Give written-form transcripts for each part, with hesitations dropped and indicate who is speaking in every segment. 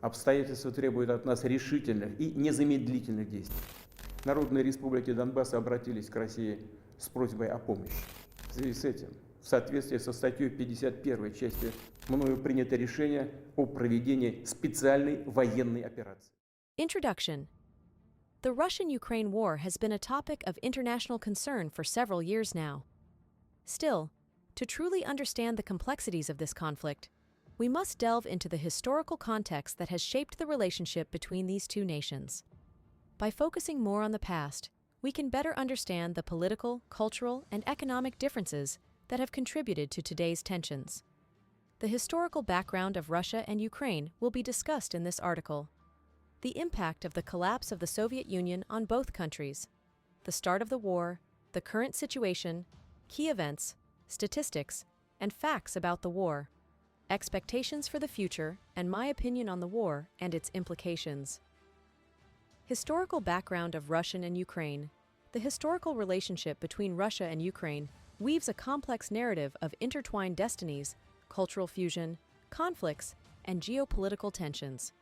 Speaker 1: Обстоятельства требуют от нас решительных и незамедлительных действий. Народные республики Донбасса обратились к России с просьбой о помощи. В связи с этим, в соответствии со статьей 51 части мною принято решение о проведении специальной военной операции.
Speaker 2: Introduction. The Russian-Ukraine war has been a topic of international concern for several years now. Still, to truly understand the complexities of this conflict, we must delve into the historical context that has shaped the relationship between these two nations. By focusing more on the past, we can better understand the political, cultural, and economic differences that have contributed to today's tensions. The historical background of Russia and Ukraine will be discussed in this article. The impact of the collapse of the Soviet Union on both countries, the start of the war, the current situation, key events, statistics, and facts about the war, expectations for the future, and my opinion on the war and its implications. Historical background of Russian and Ukraine. The historical relationship between Russia and Ukraine weaves a complex narrative of intertwined destinies, cultural fusion, conflicts, and geopolitical tensions.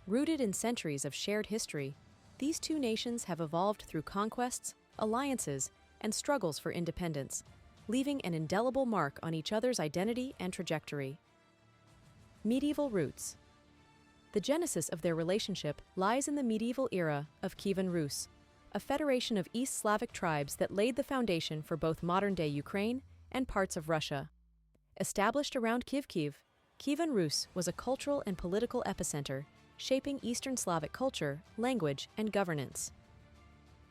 Speaker 2: Rooted in centuries of shared history, these two nations have evolved through conquests, alliances, and struggles for independence, leaving an indelible mark on each other's identity and trajectory. Medieval roots. The genesis of their relationship lies in the medieval era of Kievan Rus, a federation of East Slavic tribes that laid the foundation for both modern-day Ukraine and parts of Russia. Established around Kiev, Kievan Rus was a cultural and political epicenter, shaping Eastern Slavic culture, language, and governance.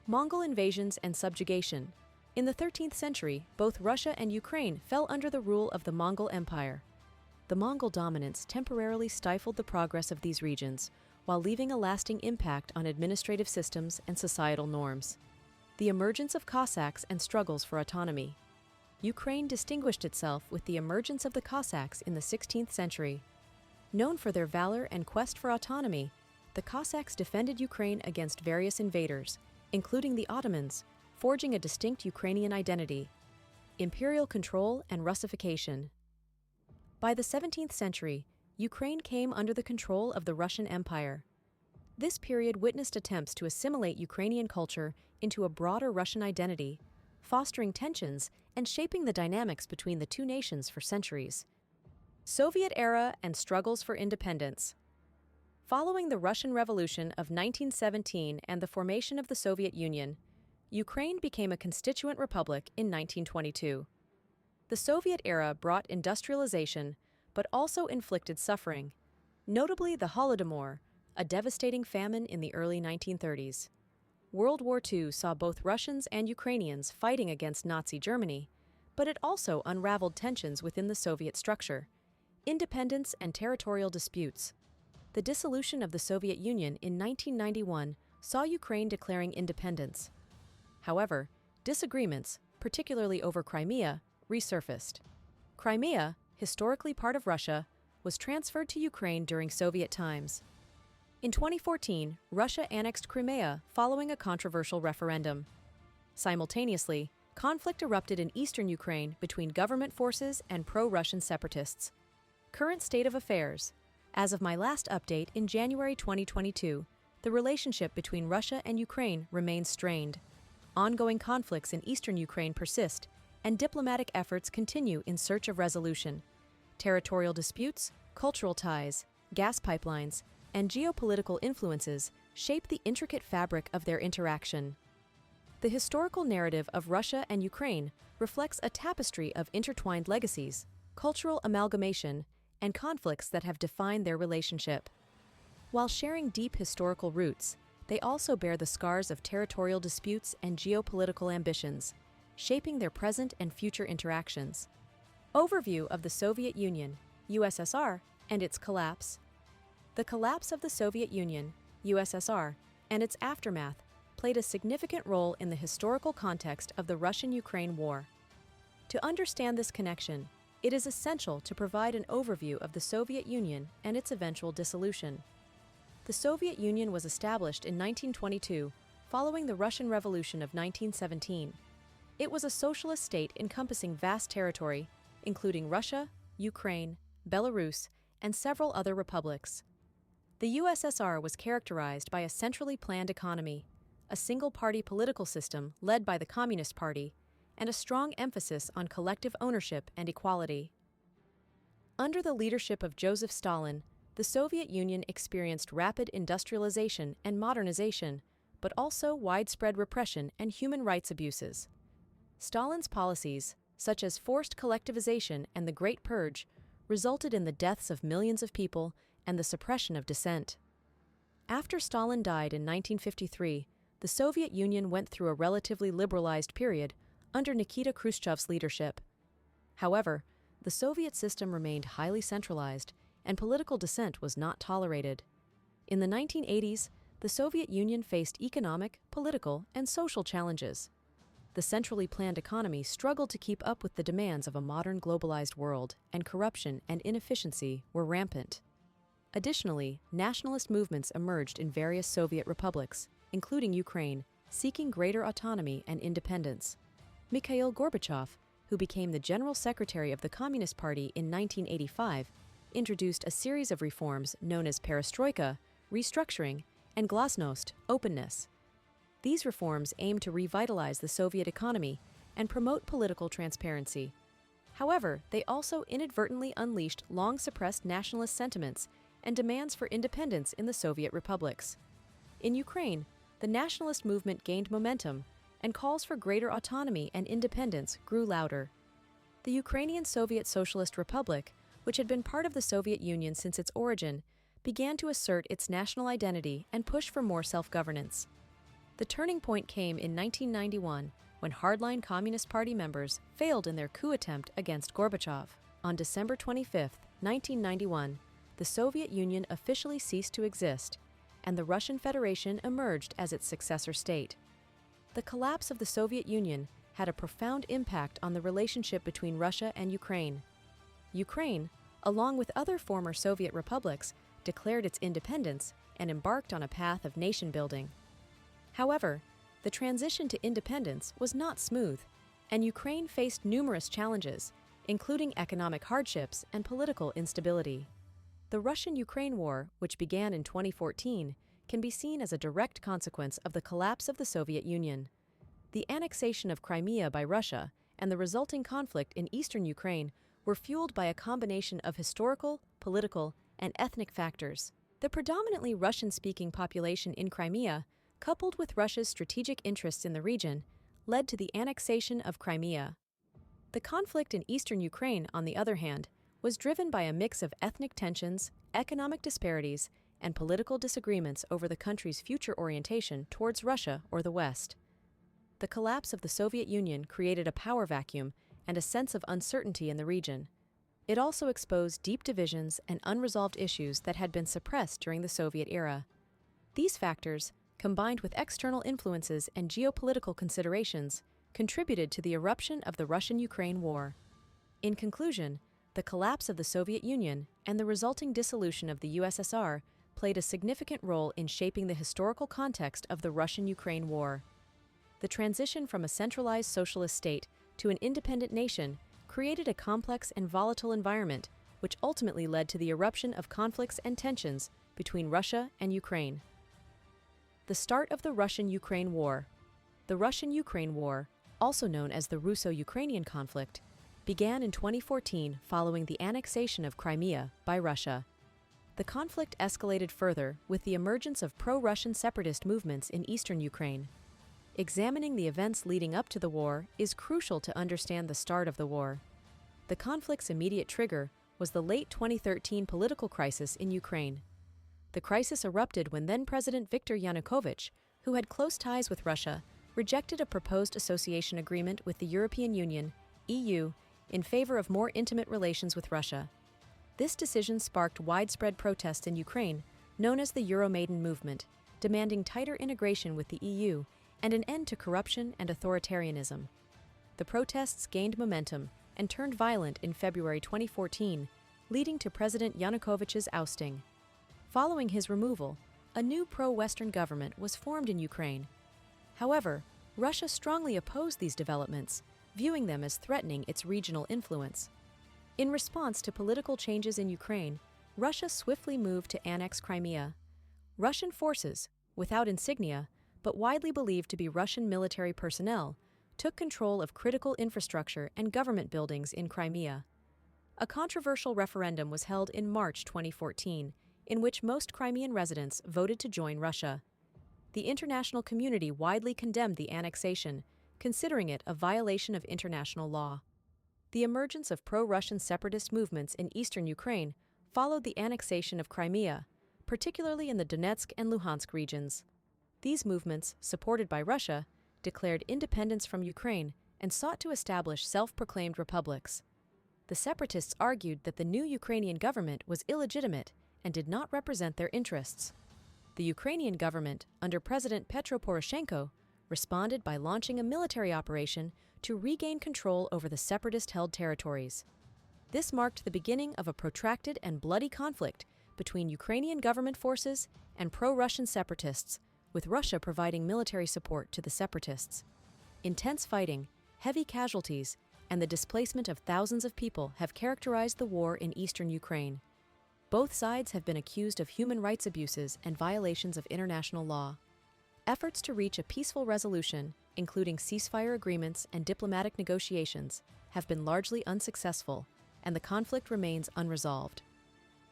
Speaker 2: Mongol invasions and subjugation. In the 13th century, both Russia and Ukraine fell under the rule of the Mongol Empire. The Mongol dominance temporarily stifled the progress of these regions, while leaving a lasting impact on administrative systems and societal norms. The emergence of Cossacks and struggles for autonomy. Ukraine distinguished itself with the emergence of the Cossacks in the 16th century. Known for their valor and quest for autonomy, the Cossacks defended Ukraine against various invaders, including the Ottomans, forging a distinct Ukrainian identity. Imperial control and Russification. By the 17th century, Ukraine came under the control of the Russian Empire. This period witnessed attempts to assimilate Ukrainian culture into a broader Russian identity, fostering tensions and shaping the dynamics between the two nations for centuries. Soviet era and struggles for independence. Following the Russian Revolution of 1917 and the formation of the Soviet Union, Ukraine became a constituent republic in 1922. The Soviet era brought industrialization, but also inflicted suffering, notably the Holodomor, a devastating famine in the early 1930s. World War II saw both Russians and Ukrainians fighting against Nazi Germany, but it also unraveled tensions within the Soviet structure, independence and territorial disputes. The dissolution of the Soviet Union in 1991 saw Ukraine declaring independence. However, disagreements, particularly over Crimea, resurfaced. Crimea, historically part of Russia, was transferred to Ukraine during Soviet times. In 2014, Russia annexed Crimea following a controversial referendum. Simultaneously, conflict erupted in eastern Ukraine between government forces and pro-Russian separatists. Current state of affairs. As of my last update in January 2022, the relationship between Russia and Ukraine remains strained. Ongoing conflicts in eastern Ukraine persist, and diplomatic efforts continue in search of resolution. Territorial disputes, cultural ties, gas pipelines, and geopolitical influences shape the intricate fabric of their interaction. The historical narrative of Russia and Ukraine reflects a tapestry of intertwined legacies, cultural amalgamation, and conflicts that have defined their relationship. While sharing deep historical roots, they also bear the scars of territorial disputes and geopolitical ambitions, shaping their present and future interactions. Overview of the Soviet Union, USSR, and its collapse. The collapse of the Soviet Union, USSR, and its aftermath played a significant role in the historical context of the Russian-Ukraine war. To understand this connection, it is essential to provide an overview of the Soviet Union and its eventual dissolution. The Soviet Union was established in 1922 following the Russian Revolution of 1917. It was a socialist state encompassing vast territory, including Russia, Ukraine, Belarus, and several other republics. The USSR was characterized by a centrally planned economy, a single-party political system led by the Communist Party, and a strong emphasis on collective ownership and equality. Under the leadership of Joseph Stalin, the Soviet Union experienced rapid industrialization and modernization, but also widespread repression and human rights abuses. Stalin's policies, such as forced collectivization and the Great Purge, resulted in the deaths of millions of people and the suppression of dissent. After Stalin died in 1953, the Soviet Union went through a relatively liberalized period under Nikita Khrushchev's leadership. However, the Soviet system remained highly centralized, and political dissent was not tolerated. In the 1980s, the Soviet Union faced economic, political, and social challenges. The centrally planned economy struggled to keep up with the demands of a modern globalized world, and corruption and inefficiency were rampant. Additionally, nationalist movements emerged in various Soviet republics, including Ukraine, seeking greater autonomy and independence. Mikhail Gorbachev, who became the General Secretary of the Communist Party in 1985, introduced a series of reforms known as perestroika, restructuring, and glasnost, openness. These reforms aimed to revitalize the Soviet economy and promote political transparency. However, they also inadvertently unleashed long-suppressed nationalist sentiments and demands for independence in the Soviet republics. In Ukraine, the nationalist movement gained momentum, and calls for greater autonomy and independence grew louder. The Ukrainian Soviet Socialist Republic, which had been part of the Soviet Union since its origin, began to assert its national identity and push for more self-governance. The turning point came in 1991, when hardline Communist Party members failed in their coup attempt against Gorbachev. On December 25, 1991, the Soviet Union officially ceased to exist, and the Russian Federation emerged as its successor state. The collapse of the Soviet Union had a profound impact on the relationship between Russia and Ukraine. Ukraine, along with other former Soviet republics, declared its independence and embarked on a path of nation-building. However, the transition to independence was not smooth, and Ukraine faced numerous challenges, including economic hardships and political instability. The Russian-Ukraine War, which began in 2014, can be seen as a direct consequence of the collapse of the Soviet Union. The annexation of Crimea by Russia and the resulting conflict in eastern Ukraine were fueled by a combination of historical, political, and ethnic factors. The predominantly Russian-speaking population in Crimea, coupled with Russia's strategic interests in the region, led to the annexation of Crimea. The conflict in eastern Ukraine, on the other hand, was driven by a mix of ethnic tensions, economic disparities, and political disagreements over the country's future orientation towards Russia or the West. The collapse of the Soviet Union created a power vacuum and a sense of uncertainty in the region. It also exposed deep divisions and unresolved issues that had been suppressed during the Soviet era. These factors, combined with external influences and geopolitical considerations, contributed to the eruption of the Russian-Ukraine War. In conclusion, the collapse of the Soviet Union and the resulting dissolution of the USSR played a significant role in shaping the historical context of the Russian-Ukraine War. The transition from a centralized socialist state to an independent nation created a complex and volatile environment, which ultimately led to the eruption of conflicts and tensions between Russia and Ukraine. The start of the Russian-Ukraine War. The Russian-Ukraine War, also known as the Russo-Ukrainian conflict, began in 2014 following the annexation of Crimea by Russia. The conflict escalated further with the emergence of pro-Russian separatist movements in eastern Ukraine. Examining the events leading up to the war is crucial to understand the start of the war. The conflict's immediate trigger was the late 2013 political crisis in Ukraine. The crisis erupted when then-President Viktor Yanukovych, who had close ties with Russia, rejected a proposed association agreement with the European Union, EU, in favor of more intimate relations with Russia. This decision sparked widespread protests in Ukraine, known as the Euromaidan movement, demanding tighter integration with the EU and an end to corruption and authoritarianism. The protests gained momentum and turned violent in February 2014, leading to President Yanukovych's ousting. Following his removal, a new pro-Western government was formed in Ukraine. However, Russia strongly opposed these developments, viewing them as threatening its regional influence. In response to political changes in Ukraine, Russia swiftly moved to annex Crimea. Russian forces, without insignia, but widely believed to be Russian military personnel, took control of critical infrastructure and government buildings in Crimea. A controversial referendum was held in March 2014, in which most Crimean residents voted to join Russia. The international community widely condemned the annexation, considering it a violation of international law. The emergence of pro-Russian separatist movements in eastern Ukraine followed the annexation of Crimea, particularly in the Donetsk and Luhansk regions. These movements, supported by Russia, declared independence from Ukraine and sought to establish self-proclaimed republics. The separatists argued that the new Ukrainian government was illegitimate and did not represent their interests. The Ukrainian government, under President Petro Poroshenko, responded by launching a military operation to regain control over the separatist-held territories. This marked the beginning of a protracted and bloody conflict between Ukrainian government forces and pro-Russian separatists, with Russia providing military support to the separatists. Intense fighting, heavy casualties, and the displacement of thousands of people have characterized the war in eastern Ukraine. Both sides have been accused of human rights abuses and violations of international law. Efforts to reach a peaceful resolution, including ceasefire agreements and diplomatic negotiations, have been largely unsuccessful, and the conflict remains unresolved.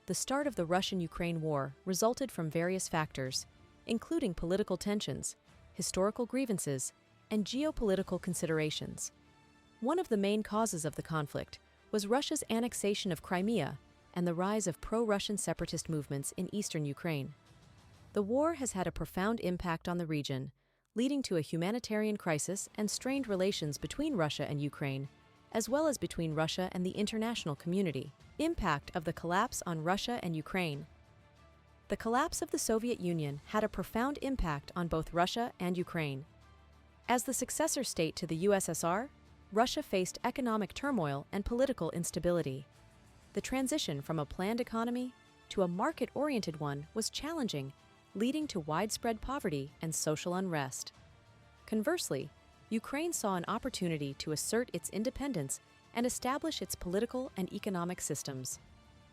Speaker 2: The start of the Russian-Ukraine war resulted from various factors, including political tensions, historical grievances, and geopolitical considerations. One of the main causes of the conflict was Russia's annexation of Crimea and the rise of pro-Russian separatist movements in eastern Ukraine. The war has had a profound impact on the region, leading to a humanitarian crisis and strained relations between Russia and Ukraine, as well as between Russia and the international community. Impact of the collapse on Russia and Ukraine. The collapse of the Soviet Union had a profound impact on both Russia and Ukraine. As the successor state to the USSR, Russia faced economic turmoil and political instability. The transition from a planned economy to a market-oriented one was challenging, leading to widespread poverty and social unrest. Conversely, Ukraine saw an opportunity to assert its independence and establish its political and economic systems.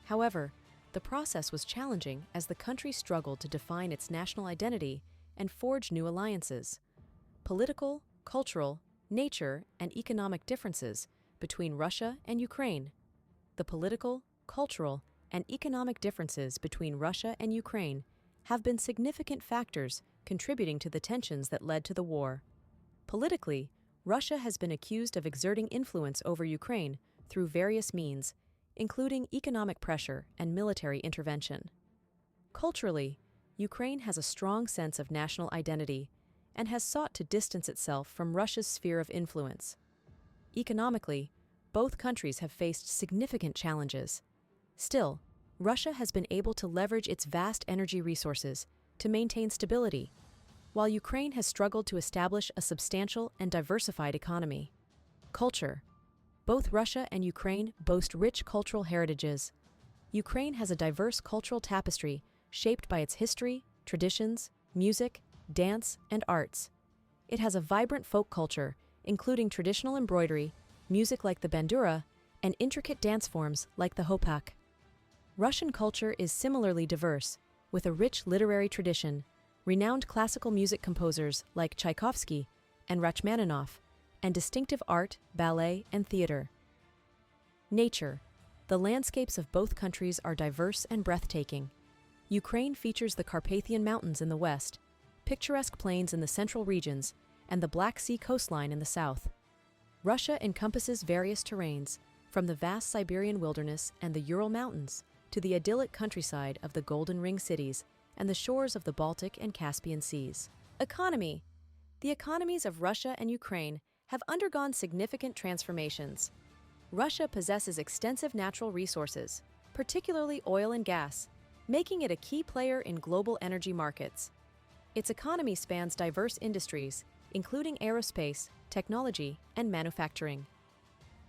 Speaker 2: However, the process was challenging as the country struggled to define its national identity and forge new alliances. Political, cultural, nature, and economic differences between Russia and Ukraine. The political, cultural, and economic differences between Russia and Ukraine have been significant factors contributing to the tensions that led to the war. Politically, Russia has been accused of exerting influence over Ukraine through various means, including economic pressure and military intervention. Culturally, Ukraine has a strong sense of national identity and has sought to distance itself from Russia's sphere of influence. Economically, both countries have faced significant challenges. Still, Russia has been able to leverage its vast energy resources to maintain stability, while Ukraine has struggled to establish a substantial and diversified economy. Culture. Both Russia and Ukraine boast rich cultural heritages. Ukraine has a diverse cultural tapestry shaped by its history, traditions, music, dance, and arts. It has a vibrant folk culture, including traditional embroidery, music like the bandura, and intricate dance forms like the hopak. Russian culture is similarly diverse, with a rich literary tradition, renowned classical music composers like Tchaikovsky and Rachmaninoff, and distinctive art, ballet, and theater. Nature. The landscapes of both countries are diverse and breathtaking. Ukraine features the Carpathian Mountains in the west, picturesque plains in the central regions, and the Black Sea coastline in the south. Russia encompasses various terrains, from the vast Siberian wilderness and the Ural Mountains to the idyllic countryside of the Golden Ring cities and the shores of the Baltic and Caspian Seas. Economy. The economies of Russia and Ukraine have undergone significant transformations. Russia possesses extensive natural resources, particularly oil and gas, making it a key player in global energy markets. Its economy spans diverse industries, including aerospace, technology, and manufacturing.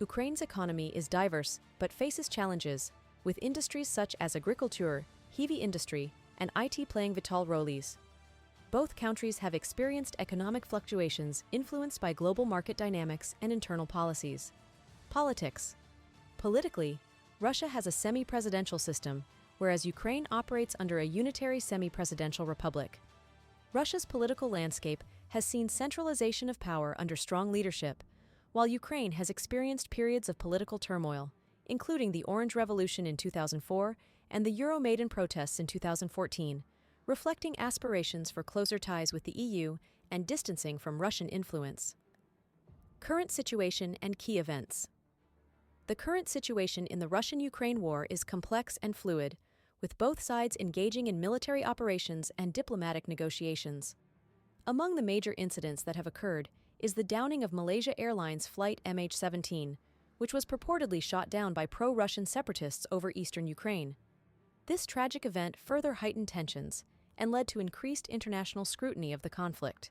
Speaker 2: Ukraine's economy is diverse but faces challenges, with industries such as agriculture, heavy industry, and IT playing vital roles. Both countries have experienced economic fluctuations influenced by global market dynamics and internal policies. Politics. Politically, Russia has a semi-presidential system, whereas Ukraine operates under a unitary semi-presidential republic. Russia's political landscape has seen centralization of power under strong leadership, while Ukraine has experienced periods of political turmoil, including the Orange Revolution in 2004 and the Euromaidan protests in 2014, reflecting aspirations for closer ties with the EU and distancing from Russian influence. Current situation and key events. The current situation in the Russian-Ukraine war is complex and fluid, with both sides engaging in military operations and diplomatic negotiations. Among the major incidents that have occurred is the downing of Malaysia Airlines flight MH17, which was purportedly shot down by pro-Russian separatists over eastern Ukraine. This tragic event further heightened tensions and led to increased international scrutiny of the conflict.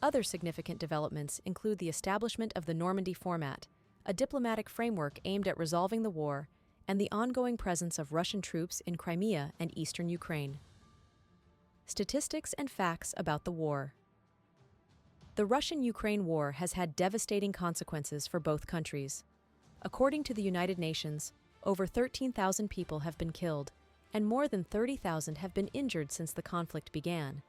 Speaker 2: Other significant developments include the establishment of the Normandy format, a diplomatic framework aimed at resolving the war, and the ongoing presence of Russian troops in Crimea and eastern Ukraine. Statistics and facts about the war. The Russian-Ukraine war has had devastating consequences for both countries. According to the United Nations, over 13,000 people have been killed, and more than 30,000 have been injured since the conflict began.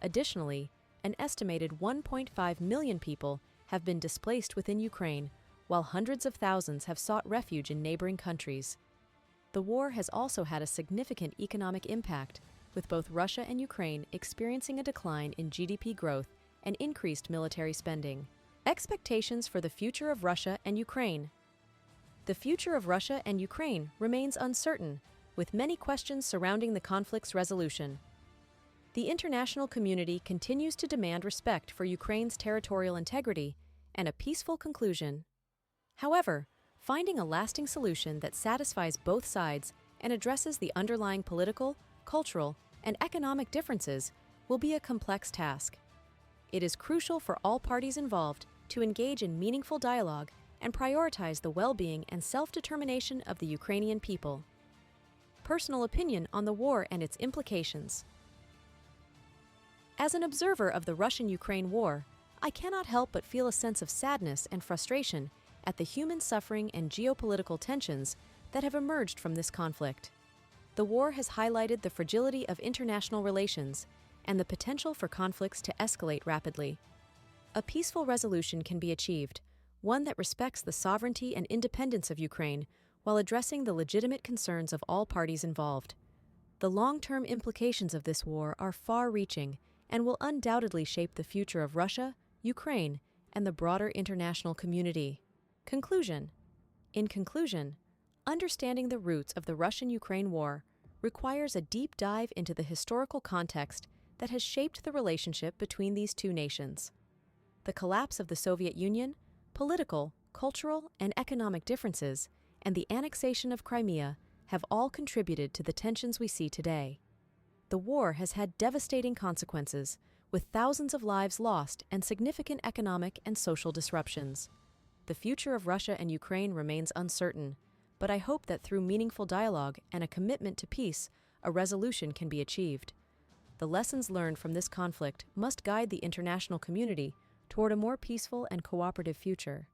Speaker 2: Additionally, an estimated 1.5 million people have been displaced within Ukraine, while hundreds of thousands have sought refuge in neighboring countries. The war has also had a significant economic impact, with both Russia and Ukraine experiencing a decline in GDP growth and increased military spending. Expectations for the future of Russia and Ukraine. The future of Russia and Ukraine remains uncertain, with many questions surrounding the conflict's resolution. The international community continues to demand respect for Ukraine's territorial integrity and a peaceful conclusion. However, finding a lasting solution that satisfies both sides and addresses the underlying political, cultural, and economic differences will be a complex task. It is crucial for all parties involved to engage in meaningful dialogue and prioritize the well-being and self-determination of the Ukrainian people. Personal opinion on the war and its implications. As an observer of the Russian-Ukraine war, I cannot help but feel a sense of sadness and frustration at the human suffering and geopolitical tensions that have emerged from this conflict. The war has highlighted the fragility of international relations and the potential for conflicts to escalate rapidly. A peaceful resolution can be achieved, one that respects the sovereignty and independence of Ukraine while addressing the legitimate concerns of all parties involved. The long-term implications of this war are far-reaching and will undoubtedly shape the future of Russia, Ukraine, and the broader international community. Conclusion. In conclusion, understanding the roots of the Russian-Ukraine war requires a deep dive into the historical context that has shaped the relationship between these two nations. The collapse of the Soviet Union, political, cultural, and economic differences, and the annexation of Crimea have all contributed to the tensions we see today. The war has had devastating consequences, with thousands of lives lost and significant economic and social disruptions. The future of Russia and Ukraine remains uncertain, but I hope that through meaningful dialogue and a commitment to peace, a resolution can be achieved. The lessons learned from this conflict must guide the international community toward a more peaceful and cooperative future.